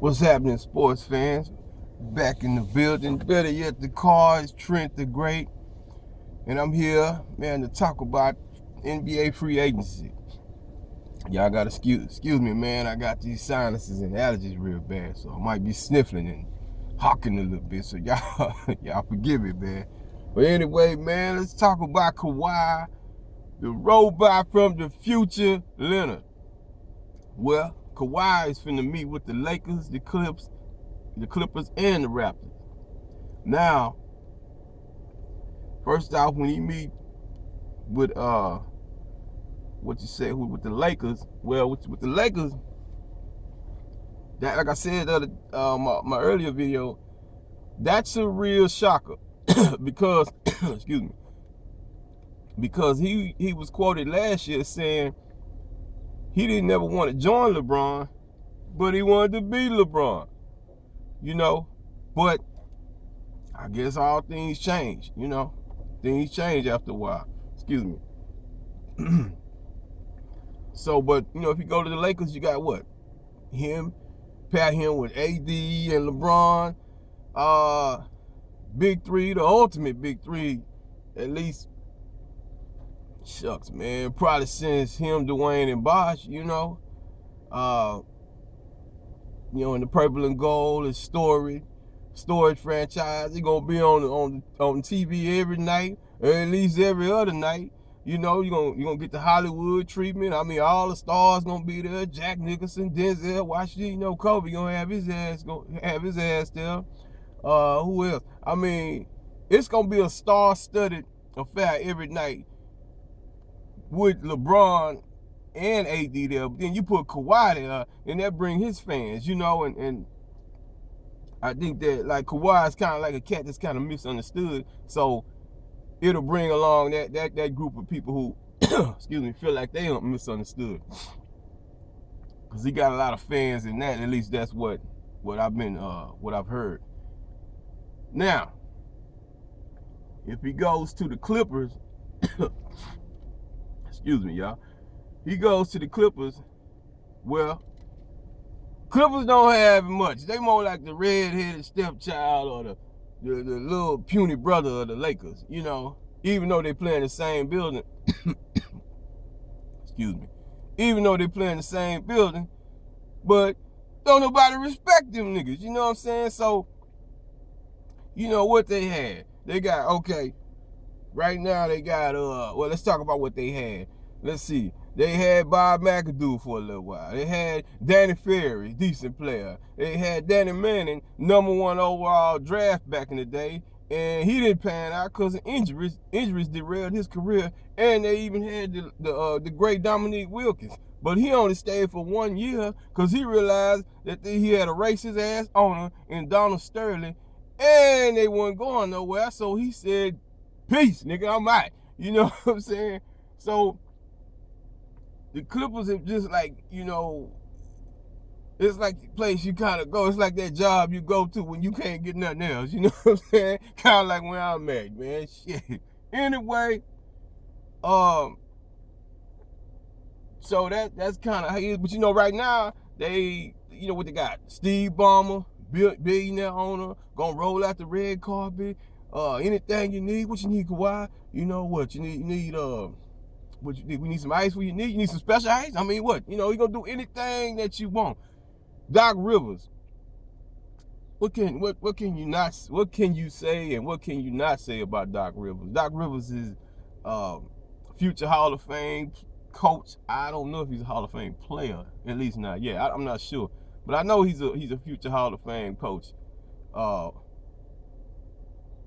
What's happening, sports fans? Back in the building. Better yet, the car is Trent the Great. And I'm here, man, to talk about NBA free agency. Y'all gotta excuse me, man. I got these sinuses and allergies real bad, so I might be sniffling and hawking a little bit. So y'all forgive me, man. But anyway, man, let's talk about Khawi, the robot from the future, Leonard. Well, Khawi is finna meet with the Lakers, the Clippers, and the Raptors. Now, first off, when he meet with with the Lakers, well, with the Lakers, that, like I said my earlier video, that's a real shocker because excuse me, because he was quoted last year saying he didn't ever want to join LeBron, but he wanted to be LeBron, you know. But I guess all things change, you know. Things change after a while. Excuse me. So, but you know, if you go to the Lakers, you got what? Pair him with AD and LeBron. Big three, the ultimate big three, at least. Shucks, man. Probably since him, Dwayne, and Bosh, you know. Uh, in the purple and gold, it's storage franchise. He gonna be on TV every night, or at least every other night. You know, you're gonna get the Hollywood treatment. I mean, all the stars gonna be there. Jack Nicholson, Denzel Washington, you know, Kobe gonna have his ass there. Who else? I mean, it's gonna be a star-studded affair every night with LeBron and AD there. But then you put Kawhi there, and that bring his fans, you know, and I think that like Kawhi is kind of like a cat that's kind of misunderstood. So it'll bring along that group of people who, excuse me, feel like they are misunderstood. Cause he got a lot of fans in that. At least that's what I've heard. Now, if he goes to the Clippers, excuse me, y'all. He goes to the Clippers. Well, Clippers don't have much. They more like the red-headed stepchild or the little puny brother of the Lakers, you know, even though they play in the same building. Excuse me. Even though they play in the same building, but don't nobody respect them niggas, you know what I'm saying? So, you know what they had? They got, okay, right now they got, well, let's talk about what they had. Let's see. They had Bob McAdoo for a little while. They had Danny Ferry, decent player. They had Danny Manning, #1 overall draft back in the day, and he didn't pan out because of injuries. Injuries derailed his career, and they even had the great Dominique Wilkins. But he only stayed for 1 year because he realized that he had a racist ass owner in Donald Sterling, and they weren't going nowhere. So he said, "Peace, nigga, I'm out." You know what I'm saying? So the Clippers have just like, you know, it's like the place you kind of go. It's like that job you go to when you can't get nothing else. You know what I'm saying? Kind of like where I'm at, man. Shit. Anyway, so that's kind of how it is. But you know, right now they, you know what they got? Steve Ballmer, billionaire owner, gonna roll out the red carpet. Anything you need, what you need, Kawhi? You know what you need? You need what you need? We need some ice. What you need? You need some special ice? I mean, what? You know, he gonna do anything that you want. Doc Rivers. What can you say and what can you not say about Doc Rivers? Doc Rivers is future Hall of Fame coach. I don't know if he's a Hall of Fame player, at least not yet. I'm not sure, but I know he's a future Hall of Fame coach.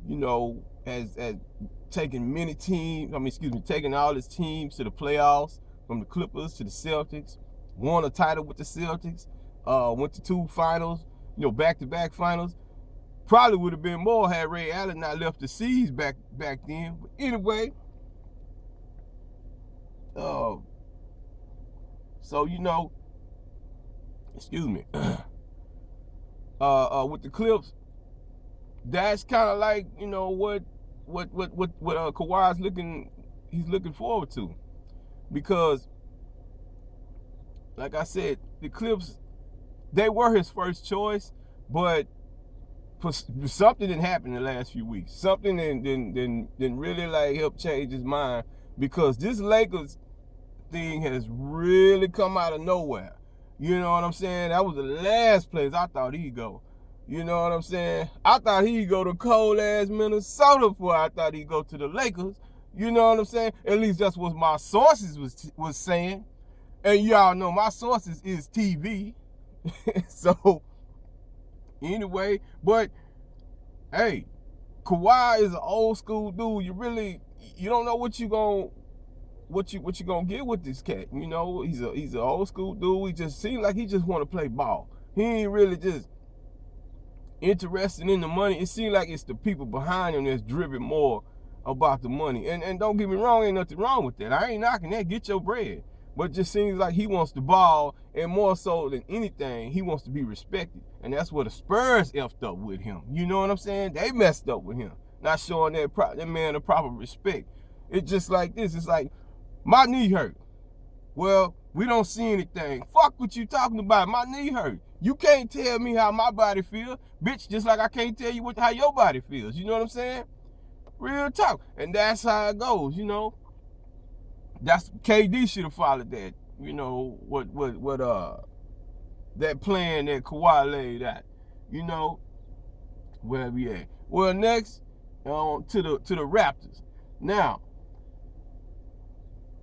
You know, has taken many teams. Taking all his teams to the playoffs, from the Clippers to the Celtics. Won a title with the Celtics. Went to 2 finals. You know, back-to-back finals. Probably would have been more had Ray Allen not left the seas back then. But anyway, so you know, excuse me. With the Clips, that's kind of like, you know, what Kawhi's looking forward to, because like I said, the Clips they were his first choice, but something didn't happen in the last few weeks. Something didn't really like help change his mind, because this Lakers thing has really come out of nowhere. You know what I'm saying? That was the last place I thought he'd go. You know what I'm saying? I thought he'd go to cold ass Minnesota before I thought he'd go to the Lakers. You know what I'm saying? At least that's what my sources was saying. And y'all know my sources is TV. So anyway, but hey, Kawhi is an old school dude. You don't know what you gonna get with this cat. You know, he's an old school dude. He just seems like he just want to play ball. He ain't really just interested in the money. It seems like it's the people behind him that's driven more about the money. And don't get me wrong, ain't nothing wrong with that. I ain't knocking that. Get your bread. But it just seems like he wants the ball, and more so than anything, he wants to be respected. And that's where the Spurs effed up with him. You know what I'm saying? They messed up with him, not showing that man the proper respect. It's just like this. It's like, my knee hurt. Well, we don't see anything. Fuck what you talking about. My knee hurt. You can't tell me how my body feels, bitch, just like I can't tell you how your body feels. You know what I'm saying? Real talk. And that's how it goes, you know. That's KD should have followed that. You know, what that plan that Kawhi laid out. You know, where we at. Well, next, to the Raptors. Now,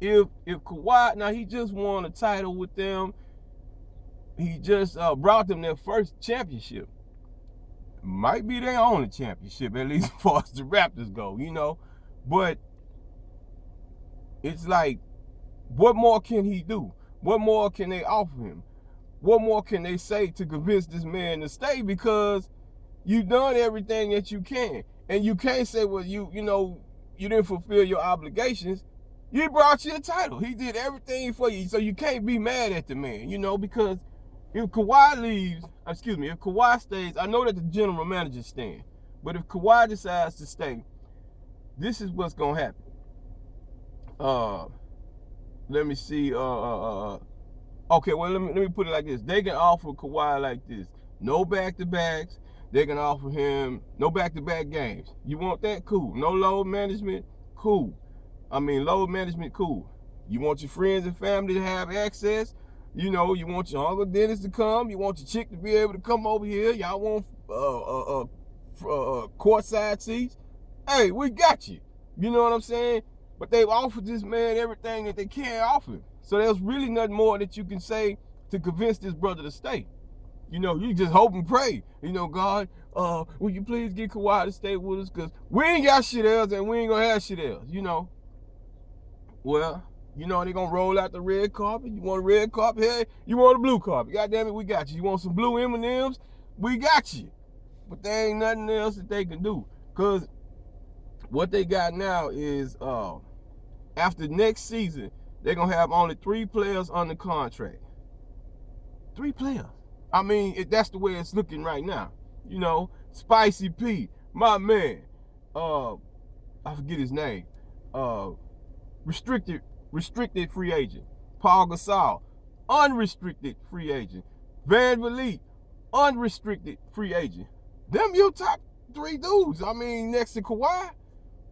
if Kawhi, now he just won a title with them. He just brought them their first championship. Might be their only championship, at least as far as the Raptors go, you know. But it's like, what more can he do? What more can they offer him? What more can they say to convince this man to stay? Because you've done everything that you can. And you can't say, well, you know, you didn't fulfill your obligations. He brought you a title. He did everything for you. So you can't be mad at the man, you know, because if Kawhi if Kawhi stays, I know that the general manager's staying. But if Kawhi decides to stay, this is what's going to happen. Let me see. Okay, well, let me put it like this. They can offer Kawhi like this. No back-to-backs. They can offer him no back-to-back games. You want that? Cool. No load management? Cool. Load management, cool. You want your friends and family to have access? You know, you want your Uncle Dennis to come. You want your chick to be able to come over here. Y'all want courtside seats? Hey, we got you. You know what I'm saying? But they've offered this man everything that they can offer. So there's really nothing more that you can say to convince this brother to stay. You know, you just hope and pray. You know, God, will you please get Kawhi to stay with us? Because we ain't got shit else and we ain't going to have shit else, you know. Well, you know, they're going to roll out the red carpet. You want a red carpet? Hey, you want a blue carpet? God damn it, we got you. You want some blue M&Ms? We got you. But there ain't nothing else that they can do. Because what they got now is, after next season, they're going to have only 3 players under contract. 3 players. That's the way it's looking right now. You know, Spicy P, my man, I forget his name, restricted free agent. Paul Gasol, unrestricted free agent. Van Vliet, unrestricted free agent. Them your top 3 dudes. Next to Kawhi,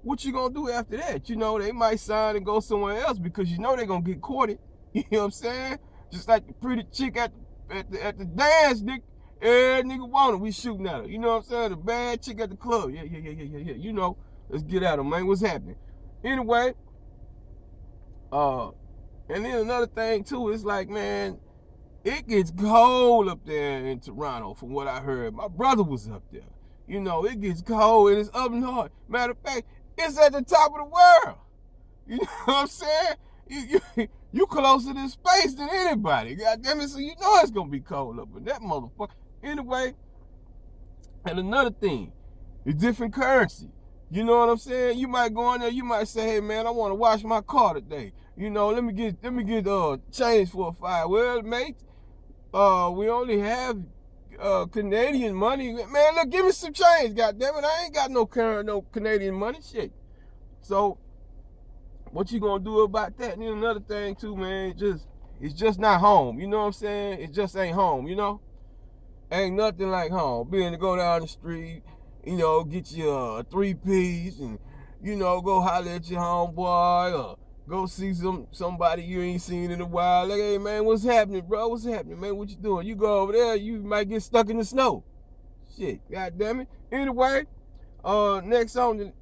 what you gonna do after that? You know, they might sign and go somewhere else because you know they're gonna get courted. You know what I'm saying? Just like the pretty chick at the dance, nigga. Every nigga want it, we shooting at her. You know what I'm saying? The bad chick at the club. Yeah. You know, let's get at her, man. What's happening? Anyway, and then another thing too, it's like, man, it gets cold up there in Toronto from what I heard. My brother was up there. You know, it gets cold and it's up north. Matter of fact, it's at the top of the world. You know what I'm saying? You closer to space than anybody. God damn it, so you know it's gonna be cold up in that motherfucker. Anyway, and another thing, it's different currency. You know what I'm saying? You might go in there, you might say, hey man, I want to wash my car today. You know, let me get change for a $5. Well, mate, we only have Canadian money. Man, look, give me some change, goddammit. I ain't got no Canadian money, shit. So, what you gonna do about that? And then another thing too, man, it's just not home. You know what I'm saying? It just ain't home, you know? Ain't nothing like home. Being to go down the street, you know, get you a 3-piece and, you know, go holler at your homeboy or go see somebody you ain't seen in a while. Like, hey, man, what's happening, bro? What's happening, man? What you doing? You go over there, you might get stuck in the snow. Shit, god damn it. Anyway, next on,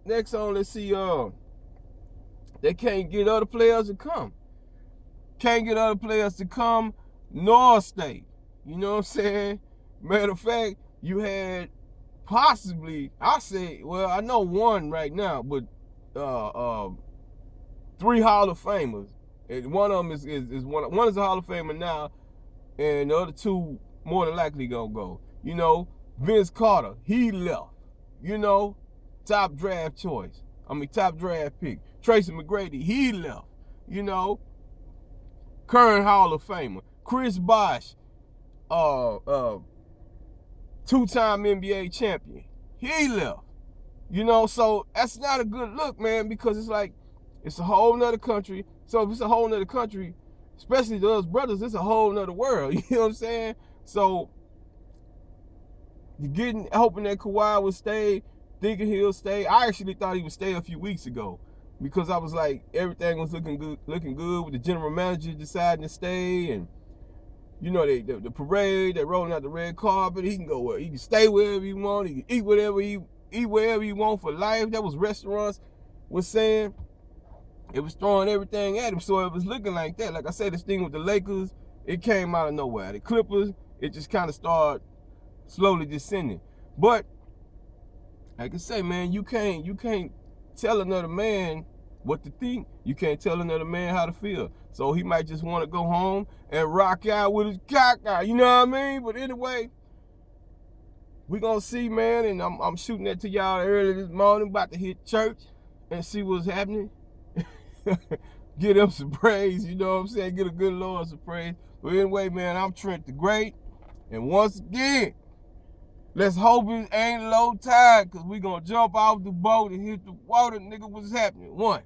let's see, they can't get other players to come. Can't get other players to come nor stay. You know what I'm saying? Matter of fact, you had possibly, I say, well, I know one right now, but 3 Hall of Famers. And one of them is one is a Hall of Famer now, and the other 2 more than likely gonna go. You know, Vince Carter, he left. You know, top draft pick. Tracy McGrady, he left. You know, current Hall of Famer. Chris Bosh, 2-time NBA champion. He left. You know, so that's not a good look, man, because it's like, it's a whole nother country. So if it's a whole nother country, especially those brothers, it's a whole nother world. You know what I'm saying? So you're hoping that Kawhi would stay, thinking he'll stay. I actually thought he would stay a few weeks ago because I was like, everything was looking good with the general manager deciding to stay, and you know, the parade, they're rolling out the red carpet. He can go where he can stay wherever he want. He can eat wherever he want for life. That was restaurants was saying. It was throwing everything at him, so it was looking like that. Like I said, this thing with the Lakers, it came out of nowhere. The Clippers, it just kind of started slowly descending. But like I say, man, you can't tell another man what to think. You can't tell another man how to feel. So he might just want to go home and rock out with his cock out. You know what I mean? But anyway, we gonna see, man. And I'm shooting that to y'all early this morning. About to hit church and see what's happening. Get them some praise, you know what I'm saying? Get a good Lord some praise. But anyway, man, I'm Trent the Great. And once again, let's hope it ain't low tide, because we gonna jump off the boat and hit the water. Nigga, what's happening? 1.